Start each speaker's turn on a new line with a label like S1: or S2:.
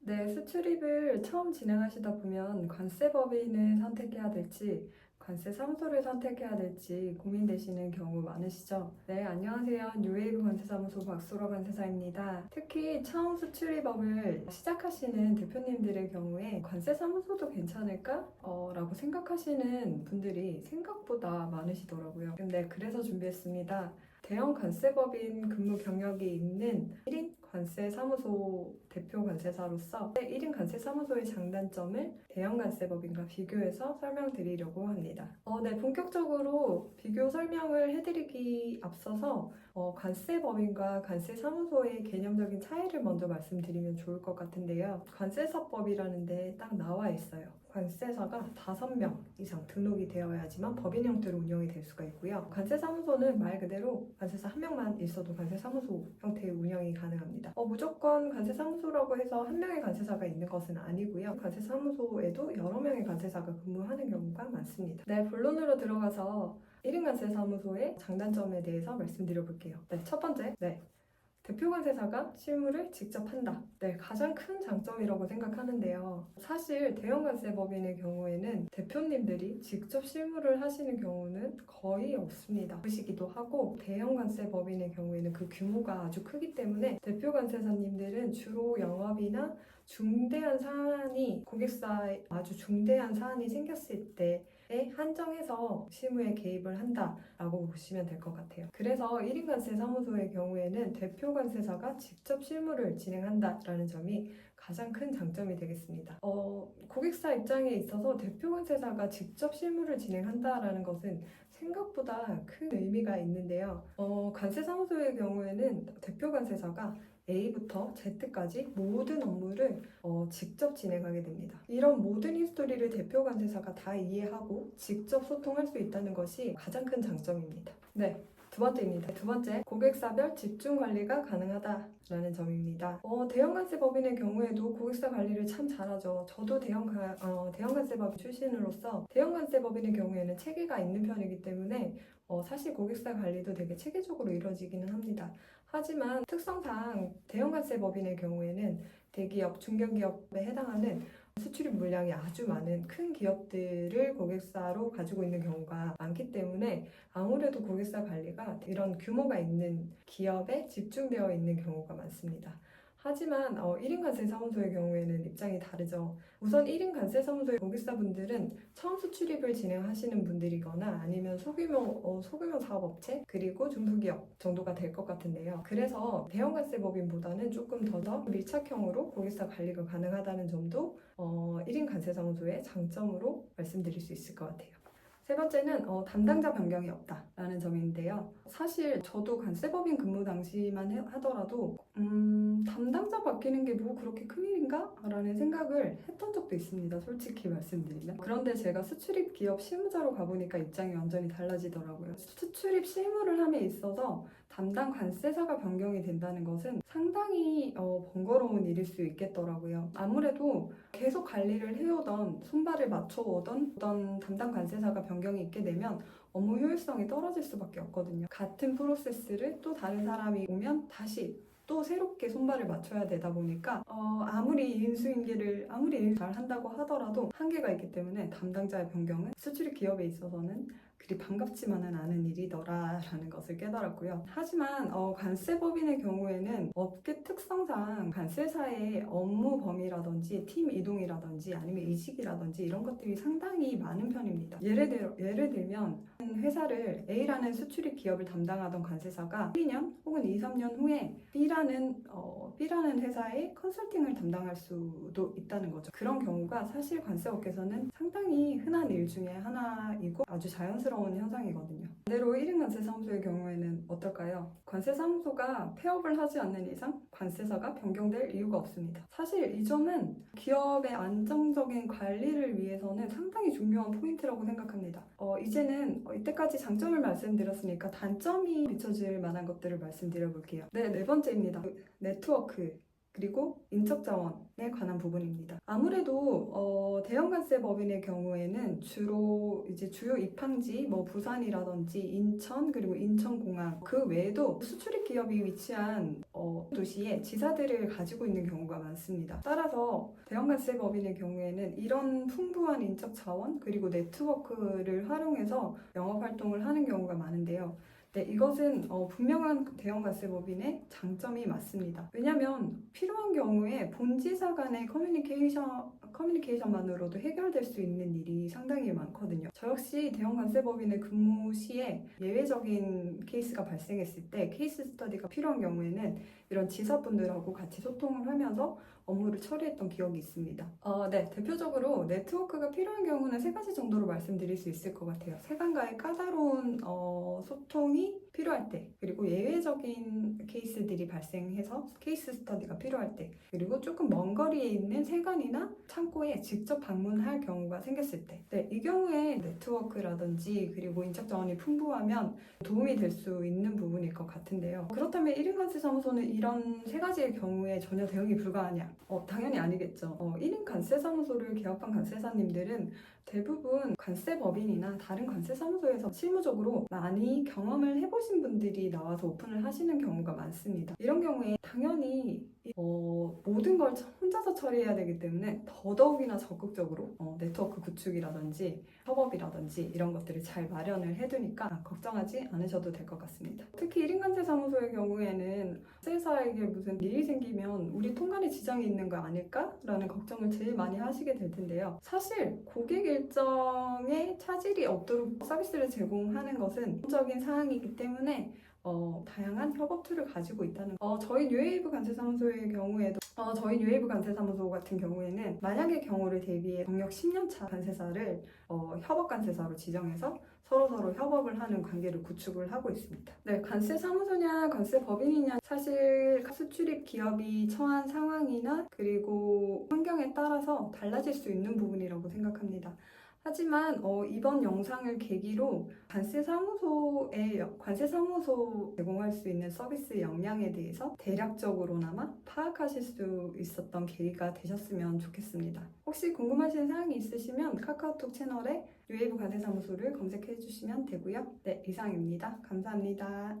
S1: 네, 수출입을 처음 진행하시다 보면 관세법인을 선택해야 될지 관세사무소를 선택해야 될지 고민되시는 경우 많으시죠? 네, 안녕하세요. 뉴웨이브 관세사무소 박소라 관세사입니다. 특히 처음 수출입업을 시작하시는 대표님들의 경우에 관세사무소도 괜찮을까? 라고 생각하시는 분들이 생각보다 많으시더라고요. 근데 그래서 준비했습니다. 대형 관세법인 근무 경력이 있는 1인 관세사무소 대표 관세사로서 1인 관세사무소의 장단점을 대형 관세법인과 비교해서 설명드리려고 합니다. 네, 본격적으로 비교 설명을 해드리기 앞서서 관세법인과 관세사무소의 개념적인 차이를 먼저 말씀드리면 좋을 것 같은데요. 관세사법이라는 데 딱 나와 있어요. 관세사가 5명 이상 등록이 되어야지만 법인 형태로 운영이 될 수가 있고요. 관세사무소는 말 그대로 관세사 1명만 있어도 관세사무소 형태의 운영이 가능합니다. 무조건 관세사무소라고 해서 1명의 관세사가 있는 것은 아니고요. 관세사무소에도 여러 명의 관세사가 근무하는 경우가 많습니다. 네, 본론으로 들어가서 1인 관세사무소의 장단점에 대해서 말씀드려 볼게요. 네, 첫 번째, 대표 관세사가 실무를 직접 한다. 네, 가장 큰 장점이라고 생각하는데요. 사실 대형 관세법인의 경우에는 대표님들이 직접 실무를 하시는 경우는 거의 없습니다. 그러시기도 하고 대형 관세법인의 경우에는 그 규모가 아주 크기 때문에 대표 관세사님들은 주로 영업이나 중대한 사안이 고객사에 아주 중대한 사안이 생겼을 때에 한정해서 실무에 개입을 한다라고 보시면 될 것 같아요. 그래서 1인 관세 사무소의 경우에는 대표 관세사가 직접 실무를 진행한다라는 점이 가장 큰 장점이 되겠습니다. 고객사 입장에 있어서 대표 관세사가 직접 실무를 진행한다라는 것은 생각보다 큰 의미가 있는데요. 관세사무소의 경우에는 대표 관세사가 A부터 Z까지 모든 업무를 직접 진행하게 됩니다. 이런 모든 히스토리를 대표 관세사가 다 이해하고 직접 소통할 수 있다는 것이 가장 큰 장점입니다. 네. 두 번째입니다. 두 번째, 고객사별 집중 관리가 가능하다라는 점입니다. 대형 관세법인의 경우에도 고객사 관리를 참 잘하죠. 저도 대형 관세법인 출신으로서 대형 관세법인의 경우에는 체계가 있는 편이기 때문에 사실 고객사 관리도 되게 체계적으로 이루어지기는 합니다. 하지만 특성상 대형 관세법인의 경우에는 대기업, 중견기업에 해당하는 수출입 물량이 아주 많은 큰 기업들을 고객사로 가지고 있는 경우가 많기 때문에 아무래도 고객사 관리가 이런 규모가 있는 기업에 집중되어 있는 경우가 많습니다. 하지만 1인 관세사무소의 경우에는 입장이 다르죠. 우선 1인 관세사무소의 고객사분들은 처음 수출입을 진행하시는 분들이거나 아니면 소규모 사업업체 그리고 중소기업 정도가 될 것 같은데요. 그래서 대형 관세법인보다는 조금 더 밀착형으로 고객사 관리가 가능하다는 점도 1인 관세사무소의 장점으로 말씀드릴 수 있을 것 같아요. 세 번째는 담당자 변경이 없다라는 점인데요. 사실 저도 관세법인 근무 당시만 하더라도 담당자 바뀌는 게 뭐 그렇게 큰일인가? 라는 생각을 했던 적도 있습니다. 솔직히 말씀드리면. 그런데 제가 수출입 기업 실무자로 가보니까 입장이 완전히 달라지더라고요. 수출입 실무를 함에 있어서 담당 관세사가 변경이 된다는 것은 상당히 번거로운 일일 수 있겠더라고요. 아무래도 계속 관리를 해오던 손발을 맞춰오던 어떤 담당 관세사가 변경이 있게 되면 업무 효율성이 떨어질 수밖에 없거든요. 같은 프로세스를 또 다른 사람이 오면 다시 또 새롭게 손발을 맞춰야 되다 보니까 아무리 인수인계를 잘 한다고 하더라도 한계가 있기 때문에 담당자의 변경은 수출입 기업에 있어서는 그리 반갑지만은 않은 일이더라라는 것을 깨달았고요. 하지만 관세법인의 경우에는 업계 특성상 관세사의 업무 범위라든지 팀 이동이라든지 아니면 이직이라든지 이런 것들이 상당히 많은 편입니다. 예를 들면 회사를 A라는 수출입 기업을 담당하던 관세사가 2년 혹은 2, 3년 후에 B라는 회사의 컨설팅을 담당할 수도 있다는 거죠. 그런 경우가 사실 관세업계에서는 상당히 흔한 일 중에 하나이고 아주 자연스러운 현상이거든요. 반대로 1인 관세사무소의 경우에는 어떨까요? 관세사무소가 폐업을 하지 않는 이상 관세사가 변경될 이유가 없습니다. 사실 이 점은 기업의 안정적인 관리를 위해서는 상당히 중요한 포인트라고 생각합니다. 이제는 이때까지 장점을 말씀드렸으니까 단점이 비춰질 만한 것들을 말씀드려 볼게요. 네 번째입니다. 네트워크. 그리고 인적자원에 관한 부분입니다. 아무래도 대형 관세 법인의 경우에는 주로 이제 주요 입항지 뭐 부산이라든지 인천 그리고 인천공항 그 외에도 수출입 기업이 위치한 도시에 지사들을 가지고 있는 경우가 많습니다. 따라서 대형 관세 법인의 경우에는 이런 풍부한 인적 자원 그리고 네트워크를 활용해서 영업 활동을 하는 경우가 많은데요. 네, 이것은 분명한 대형 관세법인의 장점이 맞습니다. 왜냐하면 필요한 경우에 본지사 간의 커뮤니케이션만으로도 해결될 수 있는 일이 상당히 많거든요. 저 역시 대형 관세법인의 근무 시에 예외적인 케이스가 발생했을 때 케이스 스터디가 필요한 경우에는 이런 지사분들하고 같이 소통을 하면서 업무를 처리했던 기억이 있습니다. 네, 대표적으로 네트워크가 필요한 경우는 세 가지 정도로 말씀드릴 수 있을 것 같아요. 세간과의 까다로운 소통이 필요할 때, 그리고 예외적인 케이스들이 발생해서 케이스 스터디가 필요할 때, 그리고 조금 먼 거리에 있는 세관이나 창고에 직접 방문할 경우가 생겼을 때, 네, 이 경우에 네트워크라든지 그리고 인적 자원이 풍부하면 도움이 될 수 있는 부분일 것 같은데요. 그렇다면 1인 관세사무소는 이런 세 가지의 경우에 전혀 대응이 불가하냐? 당연히 아니겠죠. 1인 관세사무소를 개업한 관세사님들은 대부분 관세법인이나 다른 관세사무소에서 실무적으로 많이 경험을 해보신 분들이 나와서 오픈을 하시는 경우가 많습니다. 이런 경우에 당연히 모든 걸 혼자서 처리해야 되기 때문에 더더욱이나 적극적으로 네트워크 구축이라든지 협업이라든지 이런 것들을 잘 마련을 해두니까 걱정하지 않으셔도 될 것 같습니다. 특히 1인 관세사무소의 경우에는 관세사에게 무슨 일이 생기면 우리 통관에 지장이 있는 거 아닐까라는 걱정을 제일 많이 하시게 될 텐데요. 사실 고객 일정에 차질이 없도록 서비스를 제공하는 것은 기본적인 사항이기 때문에 다양한 협업 툴을 가지고 있다는 저희 뉴웨이브 관세사무소의 경우에도 저희 뉴웨이브 관세사무소 같은 경우에는 만약의 경우를 대비해 경력 10년차 관세사를 협업 관세사로 지정해서 서로 협업을 하는 관계를 구축을 하고 있습니다. 네, 관세사무소냐 관세법인이냐 사실 수출입 기업이 처한 상황이나 그리고 환경에 따라서 달라질 수 있는 부분이라고 생각합니다. 하지만 이번 영상을 계기로 관세사무소 제공할 수 있는 서비스 역량에 대해서 대략적으로나마 파악하실 수 있었던 계기가 되셨으면 좋겠습니다. 혹시 궁금하신 사항이 있으시면 카카오톡 채널에 뉴웨이브 관세사무소를 검색해 주시면 되고요. 네, 이상입니다. 감사합니다.